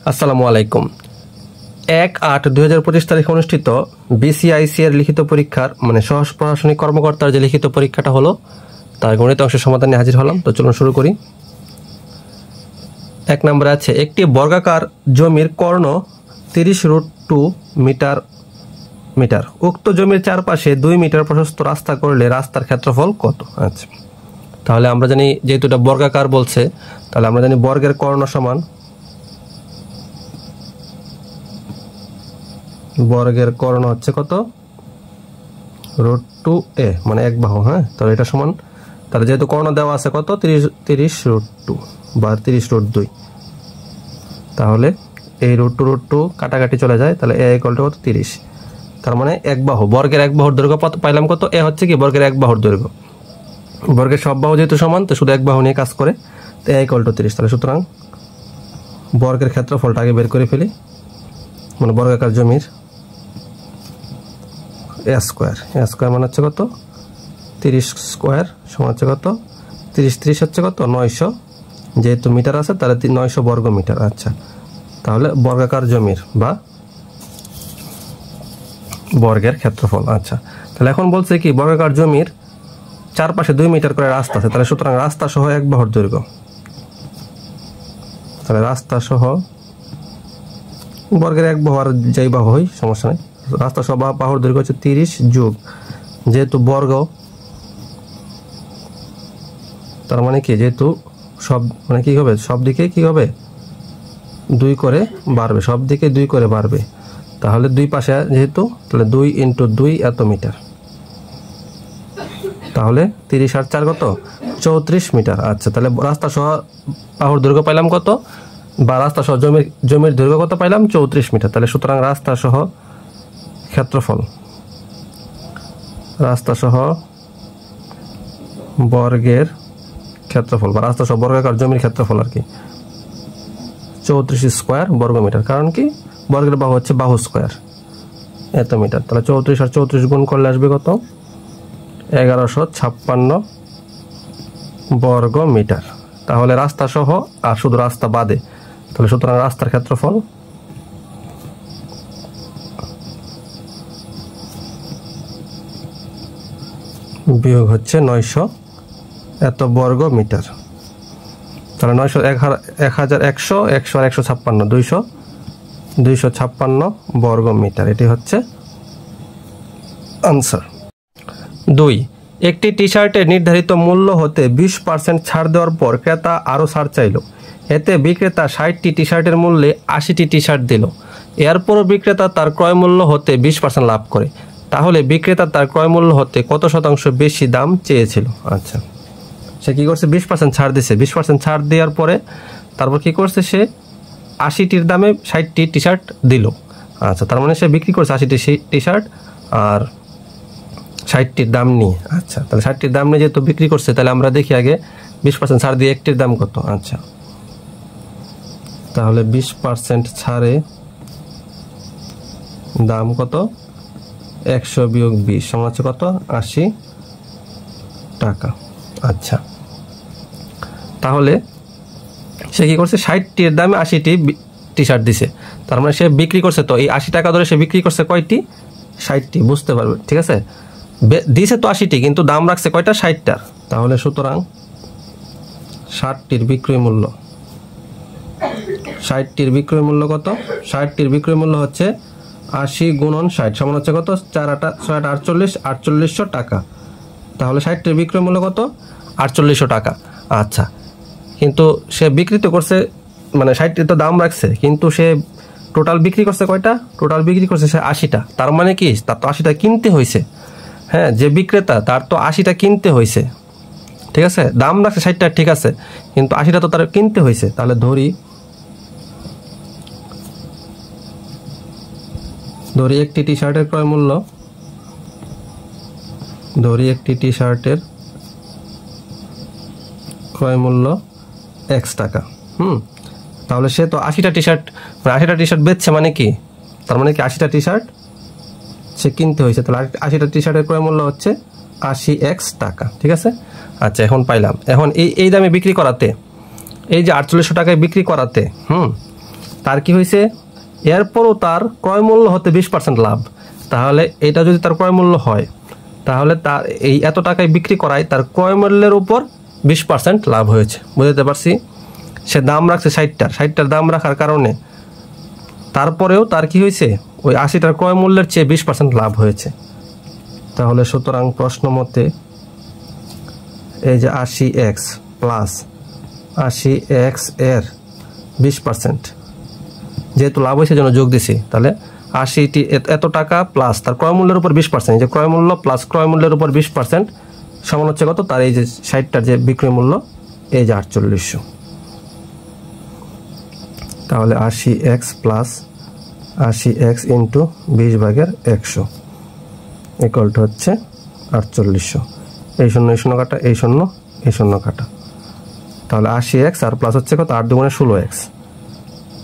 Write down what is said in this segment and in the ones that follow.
আসসালামু আলাইকুম। 1/8/2025 তারিখে অনুষ্ঠিত বিসিআইসি এর লিখিত পরীক্ষার মানে সহ প্রশাসনিক কর্মকর্তার যে লিখিত পরীক্ষাটা হলো তার গণিত অংশের সমাধান নিয়ে হাজির হলাম। তো চলুন শুরু করি। 1 নম্বরে আছে একটি বর্গাকার জমির কর্ণ 30√2 মিটার। উক্ত জমির চারপাশে 2 মিটার প্রশস্ত রাস্তা করলে রাস্তার ক্ষেত্রফল কত? আচ্ছা, তাহলে আমরা জানি যেহেতু এটা বর্গাকার বলছে তাহলে আমরা জানি বর্গের কর্ণ সমান বর্গের কর্ণ হচ্ছে কত? √2a মানে 1 বাহু। হ্যাঁ, তাহলে এটা সমান, তাহলে যেহেতু কর্ণ দেওয়া আছে কত 30√2 বা 30√2, তাহলে এই √2 কাটাকাটি চলে যায়, তাহলে a = কত 30। তার মানে 1 বাহু, বর্গের 1 বাহুর দৈর্ঘ্য পাইলাম কত? a হচ্ছে কি বর্গের 1 বাহুর দৈর্ঘ্য। বর্গের সব বাহু যেহেতু সমান তো শুধু 1 বাহু নিয়ে কাজ করে, তো a = 30। তাহলে সুতরাং বর্গের ক্ষেত্রফলটা আগে বের করে ফেলি, মানে বর্গাকার জমির a স্কয়ার মানে হচ্ছে কত 30 স্কয়ার সমান হচ্ছে কত 30 হচ্ছে কত 900, যেহেতু মিটার আছে তাহলে 900 বর্গ মিটার। আচ্ছা, তাহলে বর্গাকার জমির বা বর্গের ক্ষেত্রফল। আচ্ছা, তাহলে এখন বলছে কি বর্গাকার জমির চারপাশে 2 মিটার করে রাস্তা আছে, তাহলে সুতরাং রাস্তা সহ 1 বাহুর দৈর্ঘ্য, তাহলে রাস্তা সহ বর্গের 1 বাহু আর যাই বাহু হয় সমস্যা নেই, রাস্তা সহ বাহুর দৈর্ঘ্য হচ্ছে 30 যোগ যেহেতু বর্গ, তার মানে কি যেহেতু সব মানে কি হবে সব দিকে কি হবে 2 করে বাড়বে, সব দিকে 2 করে বাড়বে, তাহলে দুই পাশে যেহেতু তাহলে 2 × 2 এত মিটার, তাহলে 30 আর 4 কত 34 মিটার। আচ্ছা, তাহলে রাস্তা সহ বাহুর দৈর্ঘ্য পাইলাম কত, বা রাস্তা সহ জমির দৈর্ঘ্য কত পাইলাম 34 মিটার। তাহলে সুতরাং রাস্তা সহ ক্ষেত্রফল, রাস্তা সহ বর্গের ক্ষেত্রফল বা রাস্তা সহ বর্গাকার জমির ক্ষেত্রফল আর কি 34 স্কয়ার বর্গ মিটার। কারণ কি বর্গের বাহু হচ্ছে বাহু স্কয়ার এত মিটার, তাহলে 34 আর 34 গুণ করলে আসবে কত 1156 বর্গ মিটার। তাহলে রাস্তা সহ আর শুধু রাস্তা বাদে, তাহলে সুতরাং রাস্তার ক্ষেত্রফল বিয়োগ হচ্ছে 900 এত বর্গ মিটার, তাহলে 900 1100 100 আর 156 256 বর্গ মিটার, এটি হচ্ছে আনসার। 2, একটি টি শার্টের নির্ধারিত মূল্য হতে 20% ছাড় দেওয়ার পর ক্রেতা আরও ছাড় চাইল, এতে বিক্রেতা 60টি টি শার্টের মূল্যে 80টি টি শার্ট দিল, এরপরও বিক্রেতা তার ক্রয় মূল্য হতে 20% লাভ করে, তাহলে বিক্রেতা তার ক্রয় মূল্য হতে কত শতাংশ বেশি দাম চেয়েছিল? আচ্ছা, সে কি করছে 20% ছাড় দিছে, 20% ছাড় দেওয়ার পরে তারপর কি করছে সে 80টির দামে 60টি টি শার্ট দিল। আচ্ছা, তার মানে সে বিক্রি করছে 80টি টি শার্ট আর 60টির দাম নিয়ে। আচ্ছা, তাহলে 60টির দাম নিয়ে যেহেতু বিক্রি করছে তাহলে আমরা দেখি আগে 20% ছাড় দিয়ে একটির দাম কত। আচ্ছা, তাহলে 20% ছাড়ে দাম কত 100 বিয়োগ 20 সমান হচ্ছে কত 80 টাকা। আচ্ছা, তাহলে সে কি করছে 60টির দামে 80টি টি শার্ট দিছে, তার মানে সে বিক্রি করছে তো এই 80 টাকা ধরে সে বিক্রি করছে কয়টি 60টি, বুঝতে পারবে ঠিক আছে, দিছে তো 80টি কিন্তু দাম রাখছে কয়টা 60টার, তাহলে সুতরাং 60টির বিক্রয় মূল্য 60টির বিক্রয় মূল্য কত 60টির বিক্রয় মূল্য হচ্ছে 80 গুণন 60 সমান হচ্ছে কত 4 8 6 8 48 4800 টাকা, তাহলে 60টির বিক্রয় মূল্য কত 4800 টাকা। আচ্ছা, কিন্তু সে বিক্রি তো করছে মানে 60টি তো দাম রাখছে কিন্তু সে টোটাল বিক্রি করছে কয়টা, টোটাল বিক্রি করছে সে 80টা, তার মানে কি তার তো 80টা কিনতে হয়েছে। হ্যাঁ, যে বিক্রেতা তার তো 80টা কিনতে হয়েছে, ঠিক আছে, দাম রাখছে 60টা ঠিক আছে কিন্তু 80টা তো তার কিনতে হয়েছে, তাহলে ধরি একটি টি শার্টের ক্রয় মূল্য, ধরি একটি টি শার্টের ক্রয় মূল্য x টাকা। তাহলে সে তো 80টা টি শার্ট মানে 80টা টি শার্ট বেচছে, মানে কি তার মানে কি 80টা টি শার্ট সে কিনতে হয়েছে, তাহলে 80টা টি শার্টের ক্রয় মূল্য হচ্ছে 80x টাকা, ঠিক আছে। আচ্ছা, এখন পাইলাম, এখন এই দামে বিক্রি করাতে এই যে 4800 টাকায় বিক্রি করাতে তার কি হয়েছে, এরপরও তার ক্রয় মূল্য হতে 20% লাভ। তাহলে এটা যদি তার ক্রয় মূল্য হয়, তাহলে তার এই এত টাকায় বিক্রি করায় তার ক্রয় মূল্যের উপর 20% লাভ হয়েছে। বুঝতে পারছি? সে দাম রাখছে 60টার দাম রাখার কারণে তারপরেও তার কি হয়েছে, ওই 80টার ক্রয় মূল্যের চেয়ে 20% লাভ হয়েছে। তাহলে সুতরাং প্রশ্ন মতে এই যে 80x প্লাস 80x এর 20%, যেহেতু লাভ হয়েছে জন্য যোগ দিছি, তাহলে 80টি এত টাকা প্লাস তার ক্রয় মূল্যের উপর 20%, যে ক্রয় মূল্য প্লাস ক্রয় মূল্যের উপর 20% সমান হচ্ছে কত, তার এই যে 60টার যে বিক্রয় মূল্য এই যে 4800। তাহলে 80x plus 80x into 20/100 equal to হচ্ছে 4800। এই শূন্য কাটা, এই শূন্য কাটা, তাহলে 80x আর প্লাস হচ্ছে কত, 8 দুগুণে 16x,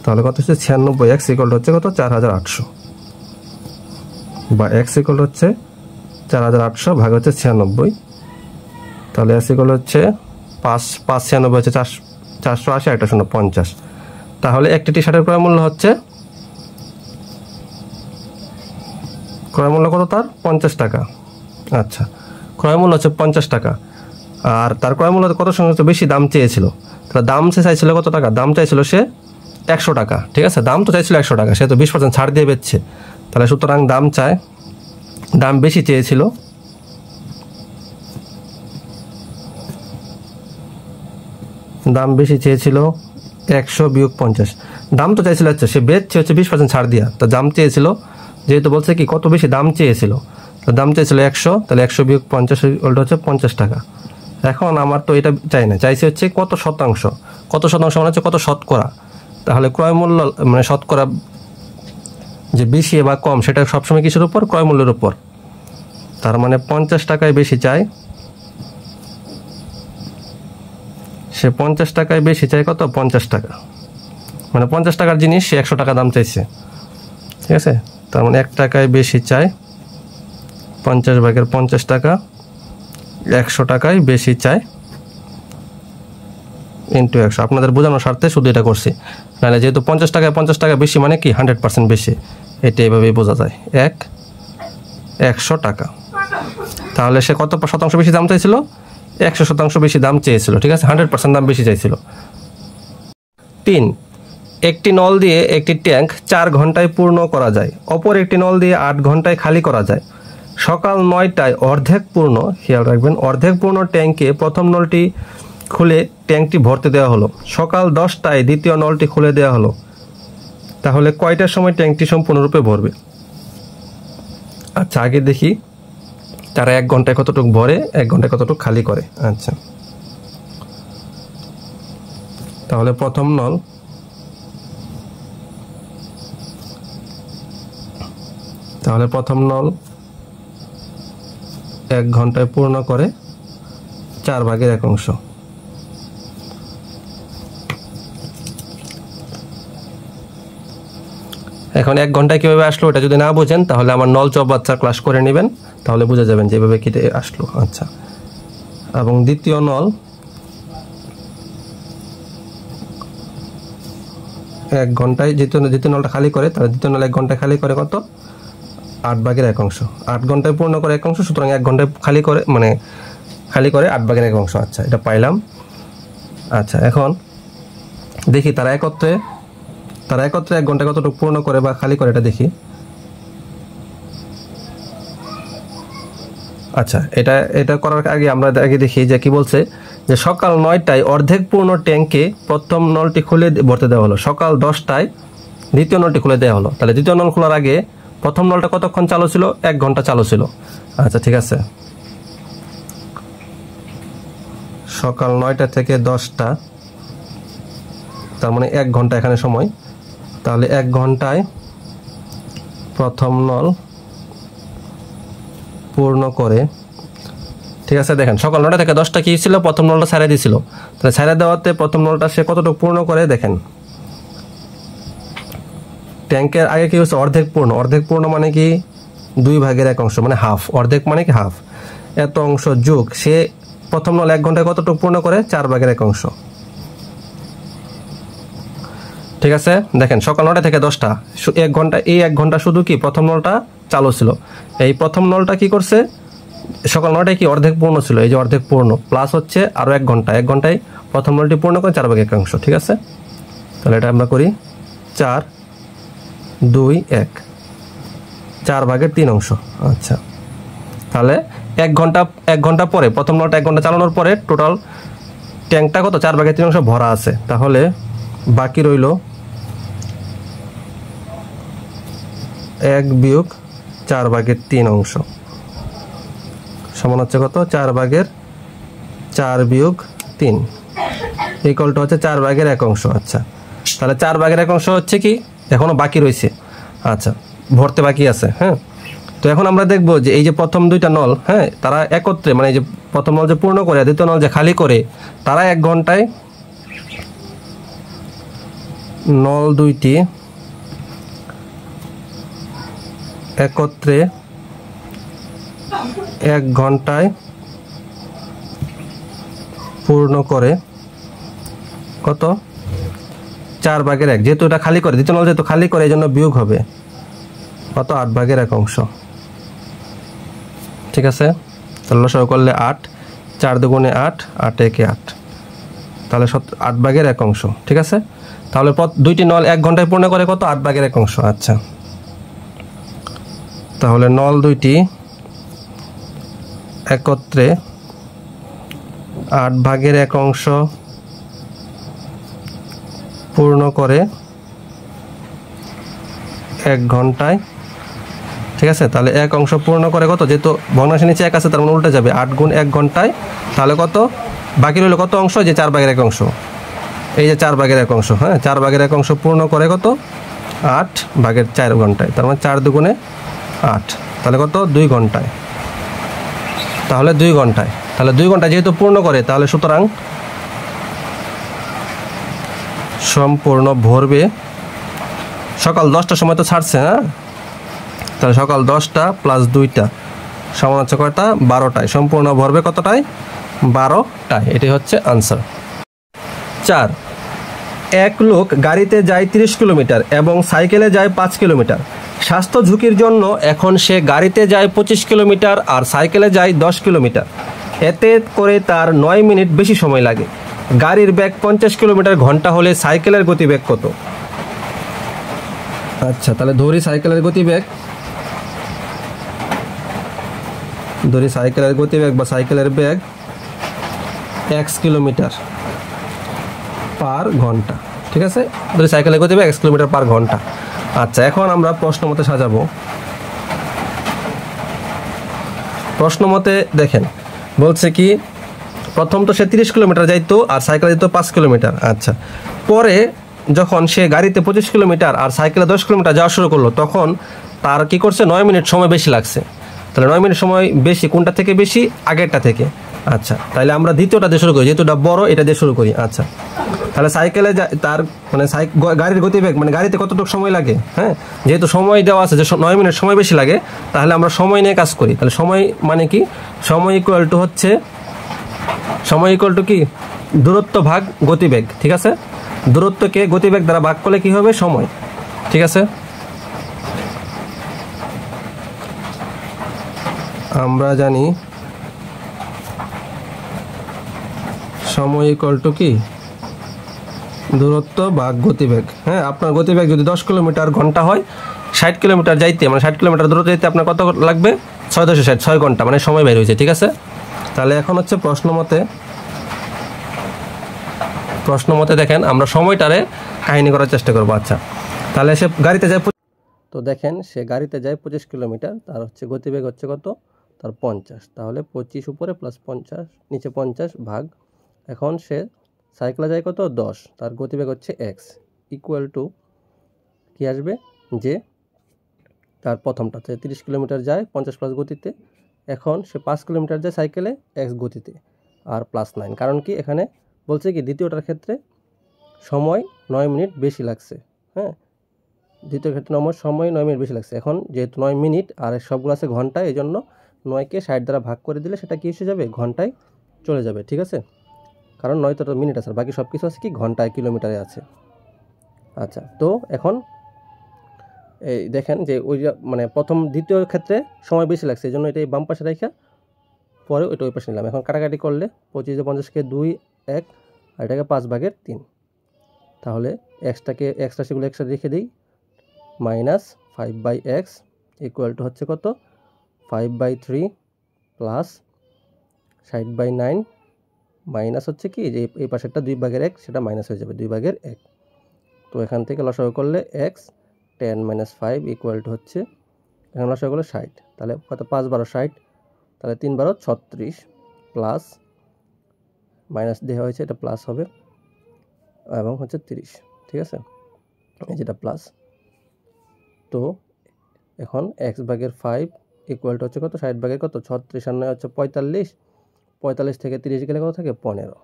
তাহলে কত হচ্ছে 96x ইকুয়াল টু হচ্ছে কত, 4800, বা x ইকুয়াল হচ্ছে 4800 ভাগ হচ্ছে 96, তাহলে s ইকুয়াল হচ্ছে 596 হচ্ছে 480, একটা 50। তাহলে একটি টি শার্টের ক্রয় মূল্য হচ্ছে, ক্রয় মূল্য কত তার, 50 টাকা। আচ্ছা, ক্রয় মূল্য হচ্ছে 50 টাকা, আর তার ক্রয় মূল্য কত সঙ্গে বেশি দাম চেয়েছিল, তাহলে দাম সে চাইছিল কত টাকা, দাম চাইছিল সে 100 টাকা। ঠিক আছে, দাম তো চাইছিল 100 টাকা, সে তো 20% ছাড় দিয়ে বেচছে, তাহলে সুতরাং দাম বেশি চেয়েছিল, দাম বেশি চেয়েছিল 100 বিয়োগ 50, দাম তো চাইছিল হচ্ছে, সে বেচছে হচ্ছে 20% ছাড় দিয়া, তো দাম চেয়েছিল, যেহেতু বলছে কি কত বেশি দাম চেয়েছিল, তো দাম চেয়েছিল 100, তাহলে 100 বিয়োগ 50 উল্টো হচ্ছে 50 টাকা। এখন আমার তো এটা চাই না, চাইছে হচ্ছে কত শতাংশ মানে হচ্ছে কত শতকরা, তাহলে ক্রয় মূল্য মানে শতকরা যে বেশি বা কম সেটা সবসময় কিসের উপর, ক্রয় মূল্যের উপর। তার মানে 50 টাকায় বেশি চাই, সে 50 টাকায় বেশি চাই কত, 50 টাকা, মানে 50 টাকার জিনিস সে 100 টাকা দাম চাইছে। ঠিক আছে, তার মানে 1 টাকায় বেশি চাই, 50/50 টাকা, 100 টাকায় বেশি চাই ইন্টু 100। আপনাদের বোঝানোর স্বার্থে শুধু এটা করছি, নাহলে যেহেতু 50 টাকা বেশি মানে কি 100% বেশি, এটা এভাবেই বোঝা যায়, 100 টাকা। তাহলে সে কত শতাংশ বেশি দাম চাইছিল, 100% বেশি দাম চেয়েছিল। ঠিক আছে, 100% দাম বেশি চাইছিল। 3, একটি নল দিয়ে একটি ট্যাঙ্ক 4 ঘন্টায় পূর্ণ করা যায়, অপর একটি নল দিয়ে 8 ঘন্টায় খালি করা যায়। সকাল 9টায় অর্ধেক পূর্ণ, খেয়াল রাখবেন, অর্ধেক পূর্ণ ট্যাঙ্কে প্রথম নলটি খুলে ট্যাঙ্কটি ভরতে দেওয়া হলো, সকাল 10টায় দ্বিতীয় নলটি খুলে দেওয়া হলো, তাহলে কয়টার সময় ট্যাঙ্কটি সম্পূর্ণরূপে ভরবে? আচ্ছা, আগে দেখি তারা 1 ঘন্টায় কতটুকু ভরে, 1 ঘন্টায় কতটুকু খালি করে। আচ্ছা, তাহলে প্রথম নল, তাহলে প্রথম নল 1 ঘন্টায় পূর্ণ করে 4/1 এখন 1 ঘন্টায় কিভাবে আসলো এটা যদি না বোঝেন তাহলে আমার নল চপ বাচ্চার ক্লাস করে নেবেন, তাহলে বুঝে যাবেন যেভাবে কেটে আসলো। আচ্ছা, এবং দ্বিতীয় নল 1 ঘন্টায় দ্বিতীয় নলটা খালি করে, তাহলে দ্বিতীয় নল 1 ঘন্টায় খালি করে কত, 8/1, 8 ঘন্টায় পূর্ণ করে 1 অংশ, সুতরাং 1 ঘন্টায় খালি করে মানে খালি করে 8/1। আচ্ছা, এটা পাইলাম। আচ্ছা, এখন দেখি তারা একত্রে 1 ঘন্টায় কতটুকু পূর্ণ করে বা খালি করে এটা দেখি। আচ্ছা, এটা করার আগে আমরা আগে দেখি যে কি বলছে, যে সকাল 9টায় অর্ধেক পূর্ণ ট্যাঙ্কে প্রথম নলটি খুলে ভরতে দেওয়া হলো, সকাল 10টায় দ্বিতীয় নলটি খুলে দেওয়া হলো, তাহলে দ্বিতীয় নল খোলার আগে প্রথম নলটা কতক্ষণ চালু ছিল, 1 ঘন্টা চালু ছিল। আচ্ছা, ঠিক আছে, সকাল 9টা থেকে 10টা, তার মানে 1 ঘন্টা এখানে সময়, তাহলে 1 ঘন্টায় প্রথম নল পূর্ণ করে। ঠিক আছে, দেখেন সকাল 9টা থেকে 10টা কি ছিল, প্রথম নলটা ছাড়া দিয়েছিল, তাহলে ছাড়া দেওয়াতে প্রথম নলটা সে কতটুকু পূর্ণ করে দেখেন। ট্যাঙ্কের আগে কি হচ্ছে, অর্ধেক পূর্ণ মানে কি 2/1 মানে হাফ, অর্ধেক মানে কি হাফ, এত অংশ যোগ সে প্রথম নল 1 ঘন্টায় কতটুকু পূর্ণ করে, 4/1। ঠিক ঠিক আছে, দেখেন সকাল 9টা থেকে 10টা 1 ঘন্টা, এই 1 ঘন্টা শুধু কি প্রথম নলটা চালু ছিল। এই প্রথম নলটা কি করছে, সকাল 9টায় কি অর্ধেক পূর্ণ ছিল, এই যে অর্ধেক পূর্ণ প্লাস হচ্ছে আরও 1 ঘন্টা, 1 ঘন্টায় প্রথম নলটি পূর্ণ করে 4/1 ঠিক আছে। তাহলে এটা আমরা করি 4, 2, 1, 4/3। আচ্ছা, তাহলে 1 ঘন্টা পরে প্রথম নলটা 1 ঘন্টা চালানোর পরে টোটাল ট্যাঙ্কটা কত 4/3 ভরা আছে। তাহলে বাকি রইল 1 বিয়োগ 4/3 সমান হচ্ছে কত 4/4 বিয়োগ 3 ইকুয়ালটা হচ্ছে 4/1। আচ্ছা, তাহলে 4/1 হচ্ছে কি এখনো বাকি রয়েছে, আচ্ছা ভরতে বাকি আছে। হ্যাঁ, তো এখন আমরা দেখব যে এই যে প্রথম দুইটা নল, হ্যাঁ তারা একত্রে মানে এই যে প্রথম নল যে পূর্ণ করে দ্বিতীয় নল যে খালি করে, তারা 1 ঘন্টায় নল দুইটি একত্রে 1 ঘন্টায় পূর্ণ করে কত 4/1। যেহেতু এটা খালি করে, দ্বিতীয় নল যেহেতু খালি করে এই জন্য বিয়োগ হবে কত 8/1। ঠিক আছে, তাহলে লসাগু করলে 8, 4 দুগুণে 8, 8 একে 8, তাহলে 8/1। ঠিক আছে, তাহলে দুইটি নল 1 ঘন্টায় পূর্ণ করে কত 8/1। আচ্ছা, তাহলে নল দুইটি একত্রে 8/1 পূর্ণ করে 1 ঘন্টায়। ঠিক আছে, তাহলে 1 অংশ পূর্ণ করে কত, যেহেতু ভগ্নাংশের নিচে 1 আছে তার মানে উল্টে যাবে, 8 গুণ 1 ঘন্টায়। তাহলে কত বাকি রইল কত অংশ, যে 4/1। এই যে 4/1। হ্যাঁ, 4/1 পূর্ণ করে কত 8/4 ঘন্টায়, তার মানে 4 দুগুণে 8, তাহলে কত 2 ঘন্টায়। তাহলে 2 ঘন্টায়, তাহলে 2 ঘন্টা যেহেতু পূর্ণ করে, তাহলে সুতরাং সম্পূর্ণ ভরবে সকাল 10টার সময় তো ছাড়ছে। হ্যাঁ, তাহলে সকাল 10টা প্লাস 2টা সমান হচ্ছে কয়টা 12টায়, সম্পূর্ণ ভরবে কতটায় 12টায়। এটাই হচ্ছে আনসার। 4, এক লোক গাড়িতে যায় 30 কিলোমিটার এবং সাইকেলে যায় 5 কিলোমিটার। স্বাস্থ্য ঝুঁকির জন্য এখন সে গাড়িতে যায় 25 কিলোমিটার আর সাইকেলে যায় 10 কিলোমিটার। এতে করে তার 9 মিনিট বেশি সময় লাগে। গাড়ির বেগ 50 কিলোমিটার ঘন্টা হলে সাইকেলের গতিবেগ কত? আচ্ছা, তাহলে ধরি সাইকেলের গতিবেগ, বা সাইকেলের বেগ x কিলোমিটার পার ঘন্টা। ঠিক আছে, ধরি সাইকেলের গতিবেগ x কিলোমিটার পার ঘন্টা। আচ্ছা, এখন আমরা প্রশ্ন মতে সাজাবো। প্রশ্ন মতে দেখেন বলছে কি, প্রথম তো সে 30 কিলোমিটার যাইতো আর সাইকেলে যেত 5 কিলোমিটার। আচ্ছা, পরে যখন সে গাড়িতে 25 কিলোমিটার আর সাইকেলে 10 কিলোমিটার যাওয়া শুরু করলো, তখন তার কি করছে 9 মিনিট সময় বেশি লাগছে। তাহলে 9 মিনিট সময় বেশি কোনটা থেকে বেশি, আগেরটা থেকে। আচ্ছা, তাহলে আমরা দ্বিতীয়টা দিয়ে শুরু করি, যেহেতু এটা বড় এটা দিয়ে শুরু করি। আচ্ছা, তাহলে সাইকেলে তার মানে গাড়ির গতিবেগ মানে গাড়িতে কতটুকু সময় লাগে। হ্যাঁ, যেহেতু সময় দেওয়া আছে যে 9 মিনিট সময় বেশি লাগে, তাহলে আমরা সময় নিয়ে কাজ করি। তাহলে সময় মানে কি, সময় ইকুয়াল টু হচ্ছে কি দূরত্ব ভাগ গতিবেগ। ঠিক আছে, দূরত্বকে গতিবেগ দ্বারা ভাগ করলে কি হবে সময়। ঠিক আছে, আমরা জানি সময় ইকুয়াল টু কি দূরত্ব ভাগ গতিবেগ। হ্যাঁ, আপনার গতিবেগ যদি 10 কিলোমিটার ঘন্টা হয়, 60 কিলোমিটার যাইতে মানে 60 কিলোমিটার দূরত্ব যাইতে আপনার কত লাগবে 6/10 6 ঘন্টা, মানে সময় বের হয়েছে। ঠিক আছে, তাহলে এখন হচ্ছে প্রশ্ন মতে দেখেন আমরা সময়টারে কাহিনী করার চেষ্টা করবো। আচ্ছা, তাহলে সে গাড়িতে যায়, তো দেখেন সে গাড়িতে যায় 25 কিলোমিটার, তার হচ্ছে গতিবেগ হচ্ছে কত তার 50, তাহলে 25 উপরে প্লাস 50 নিচে 50 ভাগ, এখন সে সাইকেলে যায় কত 10, তার গতিবেগ হচ্ছে x ইকুয়াল টু কি আসবে, যে তার প্রথমটাতে 30 কিলোমিটার যায় 50 প্লাস গতিতে, এখন সে 5 কিলোমিটার যায় সাইকেলে x গতিতে আর প্লাস 9, কারণ কি এখানে বলছে কি দ্বিতীয়টার ক্ষেত্রে সময় 9 মিনিট বেশি লাগছে। হ্যাঁ, দ্বিতীয় ক্ষেত্রে সময় 9 মিনিট বেশি লাগছে। এখন যেহেতু 9 মিনিট আর সবগুলো আছে ঘন্টায়, এই জন্য 9কে 60 দ্বারা ভাগ করে দিলে সেটা কি এসে যাবে ঘন্টায় চলে যাবে। ঠিক আছে, কারণ 9 তো মিনিট আছে, বাকি সব কিছু আছে কি ঘন্টায় কিলোমিটারে আছে। আচ্ছা, তো এখন এই দেখেন যে ওই মানে দ্বিতীয় ক্ষেত্রে সময় বেশি লাগছে, এই জন্য এটা এই বাম পাশে রেখে পরে ওইটা ওই পাশে নিলাম। এখন কাটাকাটি করলে 25 + 50কে 2 1 আর এটাকে 5/3, তাহলে এক্স রাশিগুলো একসাথে রেখে দিই। -5/x = হচ্ছে কত 5/3 প্লাস 60/9 মাইনাস হচ্ছে কি যে এই পাশেরটা 2/1 সেটা মাইনাস হয়ে যাবে 2/1। তো এখান থেকে লসাগু করলে x 10 - 5 = হচ্ছে এখানে লসাগু করলে 60, তাহলে কত 5 × 12 = 60, তাহলে 3 × 12 = 36 প্লাস মাইনাস দেওয়া হয়েছে এটা প্লাস হবে এবং হচ্ছে 30, ঠিক আছে, এই যেটা প্লাস। তো এখন x/5 = হচ্ছে কত 60/, কত 36 আর 9 হচ্ছে 45, 45 থেকে 30 গেলে কত থাকে 15,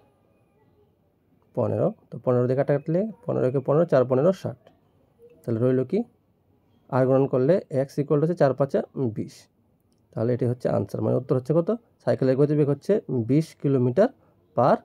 তো 15 দিয়ে কাটলে 15কে 15 4 15 60, তাহলে রইল কি আর গুণন করলে x = হচ্ছে 4 5 20, তাহলে এটি হচ্ছে আনসার, মানে উত্তর হচ্ছে কত সাইকেলের গতিবেগ হচ্ছে 20 কিলোমিটার পার